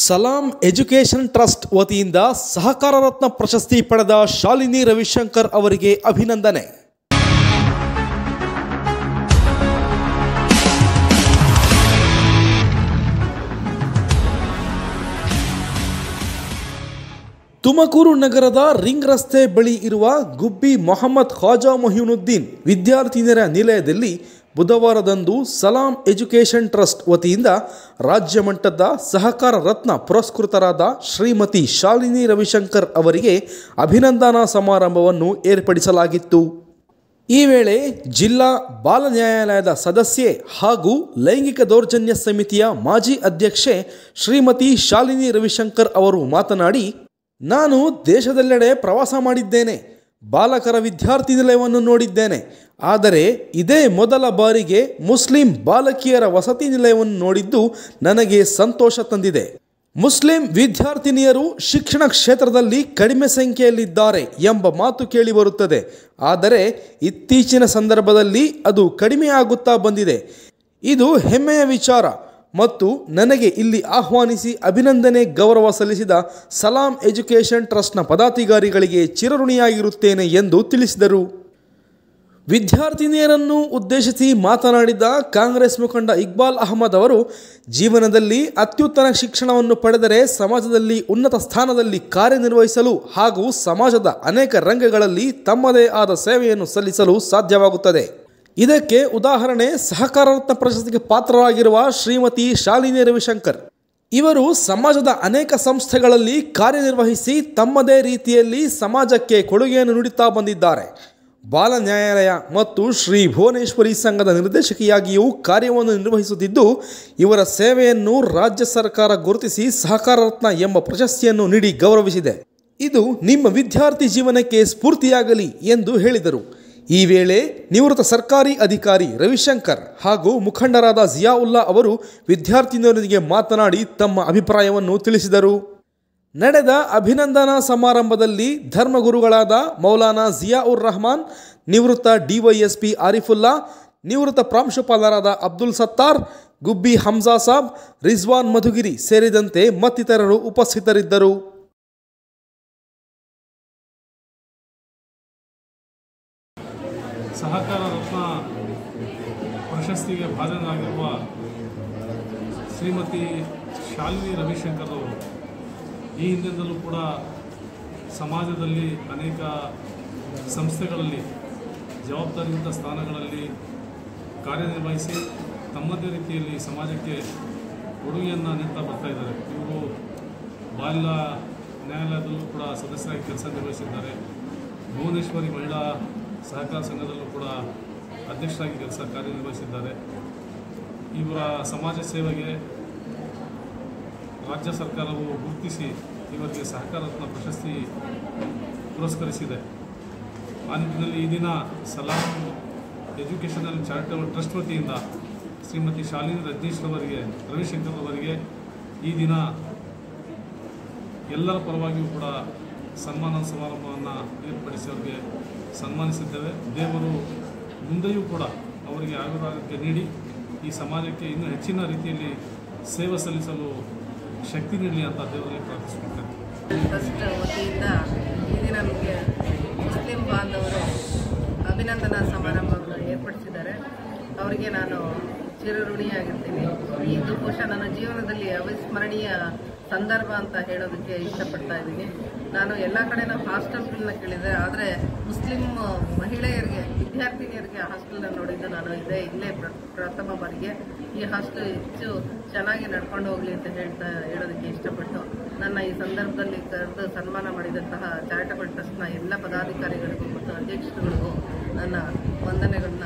ಸಲಾಂ education trust ವತಿಯಿಂದ ಸಹಕಾರ ರತ್ನ ಪ್ರಶಸ್ತಿ ಪಡೆದ ಶಾಲಿನಿ ರವಿಶಂಕರ್ ಅವರಿಗೆ ಅಭಿನಂದನೆ. ತುಮಕೂರು ನಗರದ ರಿಂಗ್ ರಸ್ತೆ ಬಳಿ ಇರುವ ಗುಬ್ಬಿ ಮೊಹಮ್ಮದ್ ಖ್ವಾಜಾ ಮೊಹಿನುದ್ದೀನ್ ವಿದ್ಯಾರ್ಥಿನಿಯರ ನಿಲಯದಲ್ಲಿ ಬುಧವಾರದಂದು ಸಲಾಂ ಎಜುಕೇಷನ್ ಟ್ರಸ್ಟ್ ವತಿಯಿಂದ ರಾಜ್ಯ ಮಟ್ಟದ ಸಹಕಾರ ರತ್ನ ಪುರಸ್ಕೃತರಾದ ಶ್ರೀಮತಿ ಶಾಲಿನಿ ರವಿಶಂಕರ್ ಅವರಿಗೆ ಅಭಿನಂದನಾ ಸಮಾರಂಭವನ್ನು ಏರ್ಪಡಿಸಲಾಗಿತ್ತು. ಈ ವೇಳೆ ಜಿಲ್ಲಾ ಬಾಲ ನ್ಯಾಯಾಲಯದ ಸದಸ್ಯೆ ಹಾಗೂ ಲೈಂಗಿಕ ದೌರ್ಜನ್ಯ ಸಮಿತಿಯ ಮಾಜಿ ಅಧ್ಯಕ್ಷೆ ಶ್ರೀಮತಿ ಶಾಲಿನಿ ರವಿಶಂಕರ್ ಅವರು ಮಾತನಾಡಿ, ನಾನು ದೇಶದೆಲ್ಲೆಡೆ ಪ್ರವಾಸ ಮಾಡಿದ್ದೇನೆ, ಬಾಲಕರ ವಿದ್ಯಾರ್ಥಿ ನಿಲಯವನ್ನು ನೋಡಿದ್ದೇನೆ. ಆದರೆ ಇದೇ ಮೊದಲ ಬಾರಿಗೆ ಮುಸ್ಲಿಂ ಬಾಲಕಿಯರ ವಸತಿ ನಿಲಯವನ್ನು ನೋಡಿದ್ದು ನನಗೆ ಸಂತೋಷ ತಂದಿದೆ. ಮುಸ್ಲಿಂ ವಿದ್ಯಾರ್ಥಿನಿಯರು ಶಿಕ್ಷಣ ಕ್ಷೇತ್ರದಲ್ಲಿ ಕಡಿಮೆ ಸಂಖ್ಯೆಯಲ್ಲಿದ್ದಾರೆ ಎಂಬ ಮಾತು ಕೇಳಿಬರುತ್ತದೆ. ಆದರೆ ಇತ್ತೀಚಿನ ಸಂದರ್ಭದಲ್ಲಿ ಅದು ಕಡಿಮೆಯಾಗುತ್ತಾ ಬಂದಿದೆ. ಇದು ಹೆಮ್ಮೆಯ ವಿಚಾರ ಮತ್ತು ನನಗೆ ಇಲ್ಲಿ ಆಹ್ವಾನಿಸಿ ಅಭಿನಂದನೆ ಗೌರವ ಸಲ್ಲಿಸಿದ ಸಲಾಂ ಎಜುಕೇಷನ್ ಟ್ರಸ್ಟ್ನ ಪದಾಧಿಕಾರಿಗಳಿಗೆ ಚಿರಋಣಿಯಾಗಿರುತ್ತೇನೆ ಎಂದು ತಿಳಿಸಿದರು. ವಿದ್ಯಾರ್ಥಿನಿಯರನ್ನು ಉದ್ದೇಶಿಸಿ ಮಾತನಾಡಿದ ಕಾಂಗ್ರೆಸ್ ಮುಖಂಡ ಇಕ್ಬಾಲ್ ಅಹಮದ್ ಅವರು, ಜೀವನದಲ್ಲಿ ಅತ್ಯುತ್ತಮ ಶಿಕ್ಷಣವನ್ನು ಪಡೆದರೆ ಸಮಾಜದಲ್ಲಿ ಉನ್ನತ ಸ್ಥಾನದಲ್ಲಿ ಕಾರ್ಯನಿರ್ವಹಿಸಲು ಹಾಗೂ ಸಮಾಜದ ಅನೇಕ ರಂಗಗಳಲ್ಲಿ ತಮ್ಮದೇ ಆದ ಸೇವೆಯನ್ನು ಸಲ್ಲಿಸಲು ಸಾಧ್ಯವಾಗುತ್ತದೆ. ಇದಕ್ಕೆ ಉದಾಹರಣೆ ಸಹಕಾರ ರತ್ನ ಪ್ರಶಸ್ತಿಗೆ ಪಾತ್ರರಾಗಿರುವ ಶ್ರೀಮತಿ ಶಾಲಿನಿ ರವಿಶಂಕರ್. ಇವರು ಸಮಾಜದ ಅನೇಕ ಸಂಸ್ಥೆಗಳಲ್ಲಿ ಕಾರ್ಯನಿರ್ವಹಿಸಿ ತಮ್ಮದೇ ರೀತಿಯಲ್ಲಿ ಸಮಾಜಕ್ಕೆ ಕೊಡುಗೆಯನ್ನು ನೀಡುತ್ತಾ ಬಂದಿದ್ದಾರೆ. ಬಾಲ ನ್ಯಾಯಾಲಯ ಮತ್ತು ಶ್ರೀ ಭುವನೇಶ್ವರಿ ಸಂಘದ ನಿರ್ದೇಶಕಿಯಾಗಿಯೂ ಕಾರ್ಯವನ್ನು ನಿರ್ವಹಿಸುತ್ತಿದ್ದು, ಇವರ ಸೇವೆಯನ್ನು ರಾಜ್ಯ ಸರ್ಕಾರ ಗುರುತಿಸಿ ಸಹಕಾರ ರತ್ನ ಎಂಬ ಪ್ರಶಸ್ತಿಯನ್ನು ನೀಡಿ ಗೌರವಿಸಿದೆ. ಇದು ನಿಮ್ಮ ವಿದ್ಯಾರ್ಥಿ ಜೀವನಕ್ಕೆ ಸ್ಫೂರ್ತಿಯಾಗಲಿ ಎಂದು ಹೇಳಿದರು. ಈ ವೇಳೆ ನಿವೃತ್ತ ಸರ್ಕಾರಿ ಅಧಿಕಾರಿ ರವಿಶಂಕರ್ ಹಾಗೂ ಮುಖಂಡರಾದ ಜಿಯಾವುಲ್ಲಾ ಅವರು ವಿದ್ಯಾರ್ಥಿನಿಯರೊಂದಿಗೆ ಮಾತನಾಡಿ ತಮ್ಮ ಅಭಿಪ್ರಾಯವನ್ನು ತಿಳಿಸಿದರು. ನಡೆದ ಅಭಿನಂದನಾ ಸಮಾರಂಭದಲ್ಲಿ ಧರ್ಮಗುರುಗಳಾದ ಮೌಲಾನಾ ಜಿಯಾಉರ್ ರಹಮಾನ್, ನಿವೃತ್ತ ಡಿವೈಎಸ್ಪಿ ಆರಿಫುಲ್ಲಾ, ನಿವೃತ್ತ ಪ್ರಾಂಶುಪಾಲರಾದ ಅಬ್ದುಲ್ ಸತ್ತಾರ್, ಗುಬ್ಬಿ ಹಮ್ಜಾ ಸಾಬ್, ರಿಜ್ವಾನ್ ಮಧುಗಿರಿ ಸೇರಿದಂತೆ ಮತ್ತಿತರರು ಉಪಸ್ಥಿತರಿದ್ದರು. ಸಹಕಾರ ರತ್ನ ಪ್ರಶಸ್ತಿಗೆ ಭಾಜನರಾಗಿರುವ ಶ್ರೀಮತಿ ಶಾಲಿನಿ ರವಿಶಂಕರ್ ಅವರು ಈ ಹಿಂದಿನಿಂದಲೂ ಕೂಡ ಸಮಾಜದಲ್ಲಿ ಅನೇಕ ಸಂಸ್ಥೆಗಳಲ್ಲಿ ಜವಾಬ್ದಾರಿಯುತ ಸ್ಥಾನಗಳಲ್ಲಿ ಕಾರ್ಯನಿರ್ವಹಿಸಿ ತಮ್ಮದೇ ರೀತಿಯಲ್ಲಿ ಸಮಾಜಕ್ಕೆ ಕೊಡುಗೆಯನ್ನು ನೀಡ್ತಾ ಬರ್ತಾ ಇದ್ದಾರೆ. ಇವರು ಬಾಲ್ಯ ನ್ಯಾಯಾಲಯದಲ್ಲೂ ಕೂಡ ಸದಸ್ಯರಾಗಿ ಕೆಲಸ ನಿರ್ವಹಿಸಿದ್ದಾರೆ. ಭುವನೇಶ್ವರಿ ಮಹಿಳಾ ಸಹಕಾರ ಸಂಘದಲ್ಲೂ ಕೂಡ ಅಧ್ಯಕ್ಷರಾಗಿ ಕಾರ್ಯನಿರ್ವಹಿಸಿದ್ದಾರೆ. ಇವರ ಸಮಾಜ ಸೇವೆಗೆ ರಾಜ್ಯ ಸರ್ಕಾರವು ಗುರುತಿಸಿ ಇವರಿಗೆ ಸಹಕಾರ ರತ್ನ ಪ್ರಶಸ್ತಿ ಪುರಸ್ಕರಿಸಿದೆ. ಆ ನಿಟ್ಟಿನಲ್ಲಿ ಈ ದಿನ ಸಲಾಂ ಎಜುಕೇಷನಲ್ ಚಾರಿಟಬಲ್ ಟ್ರಸ್ಟ್ ವತಿಯಿಂದ ಶ್ರೀಮತಿ ಶಾಲಿನಿ ರವಿಶಂಕರ್ ಅವರಿಗೆ ಈ ದಿನ ಎಲ್ಲರ ಪರವಾಗಿಯೂ ಕೂಡ ಸನ್ಮಾನ ಸಮಾರಂಭವನ್ನು ಏರ್ಪಡಿಸಿ ಅವರಿಗೆ ಸನ್ಮಾನಿಸಿದ್ದೇವೆ. ದೇವರು ಮುಂದೆಯೂ ಕೂಡ ಅವರಿಗೆ ಆಯುರಾರೋಗ್ಯ ನೀಡಿ ಈ ಸಮಾಜಕ್ಕೆ ಇನ್ನೂ ಹೆಚ್ಚಿನ ರೀತಿಯಲ್ಲಿ ಸೇವೆ ಸಲ್ಲಿಸಲು ಶಕ್ತಿ ನೀಡಲಿ ಅಂತ ದೇವರಲ್ಲಿ ಪ್ರಾರ್ಥಿಸುತ್ತೇನೆ. ಟ್ರಸ್ಟ್ ವತಿಯಿಂದ ಈ ದಿನ ನಮಗೆ ಮುಸ್ಲಿಂ ಬಾಂಧವರು ಅಭಿನಂದನಾ ಸಮಾರಂಭವನ್ನು ಏರ್ಪಡಿಸಿದ್ದಾರೆ. ಅವರಿಗೆ ನಾನು ಚಿರಋಣಿಯಾಗಿರ್ತೀನಿ. ಇದು ಬಹುಶಃ ನನ್ನ ಜೀವನದಲ್ಲಿ ಅವಿಸ್ಮರಣೀಯ ಸಂದರ್ಭ ಅಂತ ಹೇಳೋದಕ್ಕೆ ಇಷ್ಟಪಡ್ತಾ ಇದ್ದೀನಿ. ನಾನು ಎಲ್ಲ ಕಡೆ ಹಾಸ್ಟೆಲ್ಗಳನ್ನ ಕೇಳಿದೆ, ಆದರೆ ಮುಸ್ಲಿಂ ಮಹಿಳೆಯರಿಗೆ ವಿದ್ಯಾರ್ಥಿನಿಯರಿಗೆ ಹಾಸ್ಟೆಲ್ನ ನೋಡಿದ್ದು ನಾನು ಇಲ್ಲೇ ಪ್ರಥಮ ಬಾರಿಗೆ. ಈ ಹಾಸ್ಟೆಲ್ ಹೆಚ್ಚು ಚೆನ್ನಾಗಿ ನಡ್ಕೊಂಡು ಹೋಗಲಿ ಅಂತ ಹೇಳೋದಕ್ಕೆ ಇಷ್ಟಪಟ್ಟು ನನ್ನ ಈ ಸಂದರ್ಭದಲ್ಲಿ ಕರೆದು ಸನ್ಮಾನ ಮಾಡಿದಂತಹ ಚಾರಿಟಬಲ್ ಟ್ರಸ್ಟ್ನ ಎಲ್ಲ ಪದಾಧಿಕಾರಿಗಳಿಗೂ ಮತ್ತು ಅಧ್ಯಕ್ಷರುಗಳಿಗೂ ನನ್ನ ವಂದನೆಗಳನ್ನ